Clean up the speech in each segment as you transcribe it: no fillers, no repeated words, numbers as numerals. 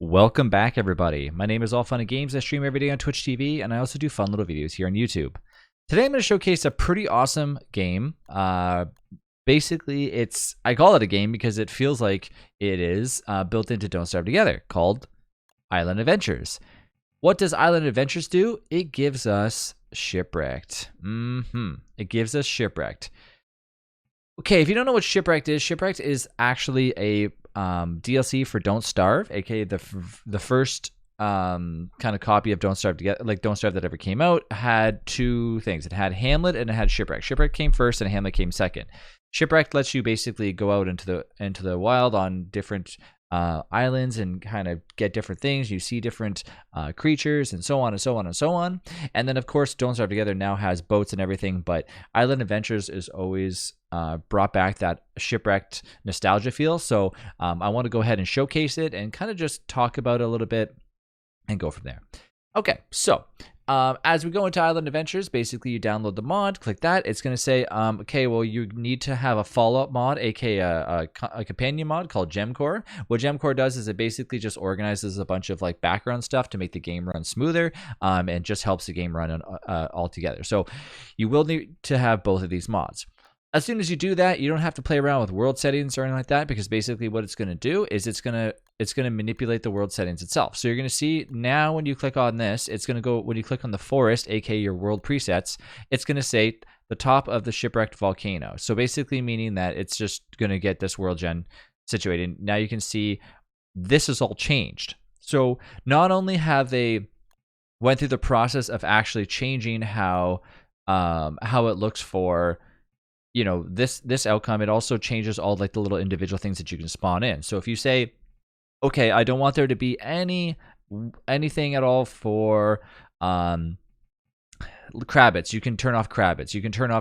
Welcome back, everybody. My name is All Fun and Games. I stream every day on Twitch TV, and I also do fun little videos here on YouTube. Today, I'm going to showcase a pretty awesome game. Basically, I call it a game because it feels like it is built into Don't Starve Together, called Island Adventures. What does Island Adventures do? It gives us Shipwrecked. It gives us Shipwrecked. Okay, if you don't know what Shipwrecked is actually a DLC for Don't Starve, aka the first kind of copy of Don't Starve together, like Don't Starve that ever came out, had two things. It had Hamlet and it had Shipwreck. Shipwreck came first and Hamlet came second. Shipwreck lets you basically go out into the wild on different islands and kind of get different things. You see different creatures and so on and so on and so on. And then, of course, Don't Starve Together now has boats and everything, but Island Adventures is always brought back that Shipwrecked nostalgia feel. So I want to go ahead and showcase it and kind of just talk about it a little bit and go from there. Okay, so as we go into Island Adventures, basically you download the mod, click that. It's going to say, okay, well, you need to have a follow-up mod, aka a companion mod called Gemcore. What Gemcore does is it basically just organizes a bunch of like background stuff to make the game run smoother, and just helps the game run all together. So you will need to have both of these mods. As soon as you do that, you don't have to play around with world settings or anything like that, because basically what it's going to do is it's going to manipulate the world settings itself. So you're going to see now when you click on this, it's going to go, when you click on the forest, aka your world presets, it's going to say the top of the shipwrecked volcano. So basically meaning that it's just going to get this world gen situated. Now you can see this is all changed. So not only have they went through the process of actually changing how it looks for, you know, this outcome, it also changes all like the little individual things that you can spawn in. So if you say, okay, I don't want there to be anything at all for crabbits, you can turn off crabbits. You can turn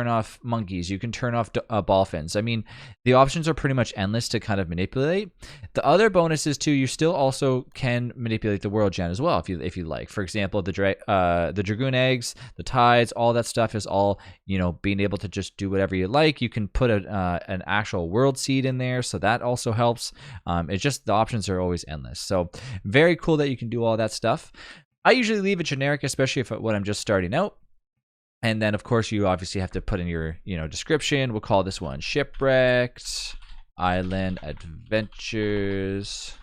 off monkeys. You can turn off dolphins. I mean, the options are pretty much endless to kind of manipulate. The other bonus is too, you still also can manipulate the world gen as well if you like. For example, the dragoon eggs, the tides, all that stuff is all, you know, being able to just do whatever you like. You can put an actual world seed in there, so that also helps. It's just the options are always endless. So very cool that you can do all that stuff. I usually leave it generic, especially when I'm just starting out. And then, of course, you obviously have to put in your, description. We'll call this one Shipwrecked Island Adventures.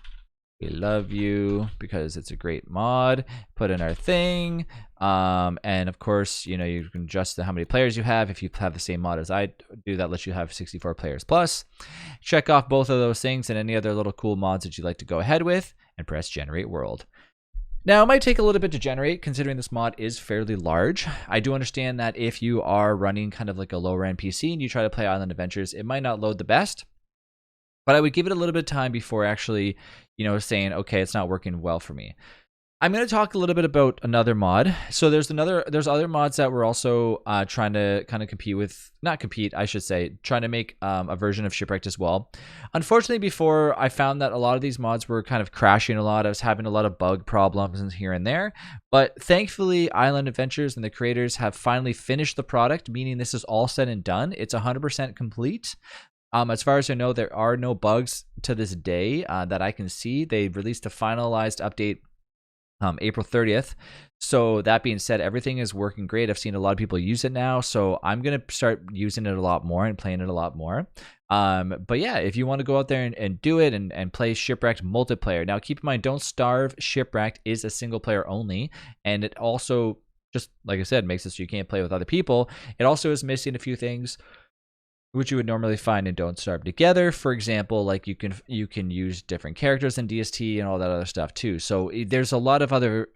We love you because it's a great mod. Put in our thing. And, of course, you can adjust how many players you have. If you have the same mod as I do, that lets you have 64 players plus. Check off both of those things and any other little cool mods that you'd like to go ahead with. And press Generate World. Now, it might take a little bit to generate, considering this mod is fairly large. I do understand that if you are running kind of like a lower-end PC and you try to play Island Adventures, it might not load the best. But I would give it a little bit of time before actually, saying, okay, it's not working well for me. I'm going to talk a little bit about another mod. So there's other mods that we're also trying to kind of trying to make a version of Shipwrecked as well. Unfortunately, before I found that a lot of these mods were kind of crashing a lot. I was having a lot of bug problems here and there. But thankfully, Island Adventures and the creators have finally finished the product, meaning this is all said and done. It's 100% complete. As far as I know, there are no bugs to this day that I can see. They released a finalized update April 30th. So that being said, everything is working great. I've seen a lot of people use it now, so I'm going to start using it a lot more and playing it a lot more. But yeah, if you want to go out there and do it and play Shipwrecked multiplayer. Now, keep in mind, Don't Starve Shipwrecked is a single player only, and it also, just like I said, makes it so you can't play with other people. It also is missing a few things which you would normally find in Don't Starve Together. For example, like you can use different characters in DST and all that other stuff too. So there's a lot of other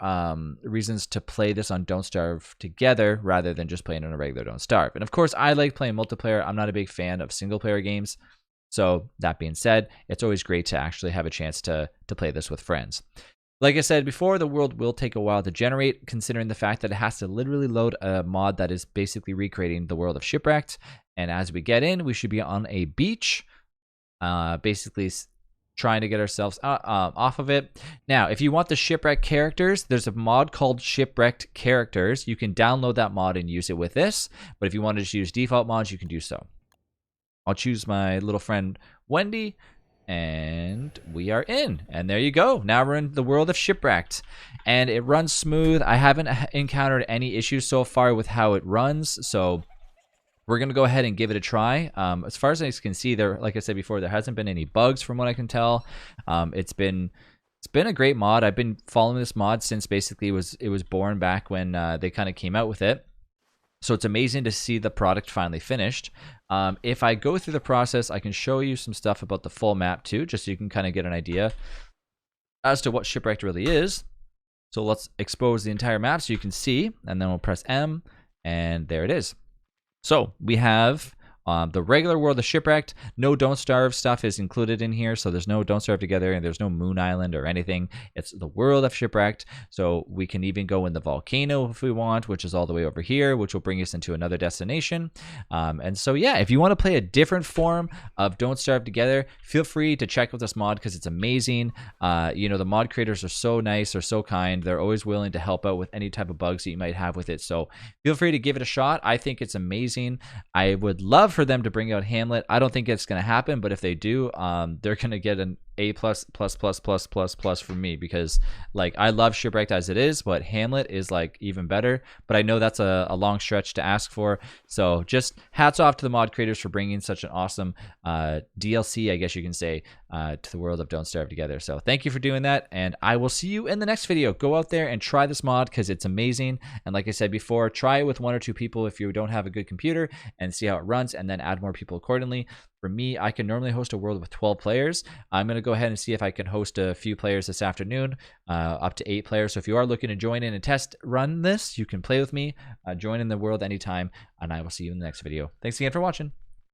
reasons to play this on Don't Starve Together rather than just playing on a regular Don't Starve. And of course, I like playing multiplayer. I'm not a big fan of single player games. So that being said, it's always great to actually have a chance to play this with friends. Like I said before, the world will take a while to generate, considering the fact that it has to literally load a mod that is basically recreating the world of Shipwrecked. And as we get in, we should be on a beach, basically trying to get ourselves off of it. Now, if you want the Shipwrecked characters, there's a mod called Shipwrecked Characters. You can download that mod and use it with this. But if you want to just use default mods, you can do so. I'll choose my little friend Wendy. And we are in. And there you go. Now we're in the world of Shipwrecked. And it runs smooth. I haven't encountered any issues so far with how it runs. So we're going to go ahead and give it a try. As far as I can see, there, like I said before, there hasn't been any bugs from what I can tell. It's been a great mod. I've been following this mod since basically it was born back when they kind of came out with it. So it's amazing to see the product finally finished. If I go through the process, I can show you some stuff about the full map too, just so you can kind of get an idea as to what Shipwrecked really is. So let's expose the entire map so you can see, and then we'll press M, and there it is. So we have the regular world of Shipwrecked. No Don't Starve stuff is included in here, so there's no Don't Starve Together, and there's no Moon Island or anything. It's the world of Shipwrecked, so we can even go in the volcano if we want, which is all the way over here, which will bring us into another destination. And so yeah, if you want to play a different form of Don't Starve Together, feel free to check out this mod because it's amazing. You know, the mod creators are so nice, they're so kind, they're always willing to help out with any type of bugs that you might have with it, so feel free to give it a shot. I think it's amazing. I would love for them to bring out Hamlet. I don't think it's going to happen, but if they do, they're going to get an A+++++ from me, because like I love Shipwrecked as it is, but Hamlet is like even better. But I know that's a long stretch to ask for. So just hats off to the mod creators for bringing such an awesome DLC, I guess you can say, to the world of Don't Starve Together. So thank you for doing that, and I will see you in the next video. Go out there and try this mod because it's amazing. And like I said before, try it with 1 or 2 people if you don't have a good computer and see how it runs, and then add more people accordingly. For me, I can normally host a world with 12 players. I'm going to go ahead and see if I can host a few players this afternoon, up to 8 players. So if you are looking to join in and test run this, you can play with me. Join in the world anytime, and I will see you in the next video. Thanks again for watching.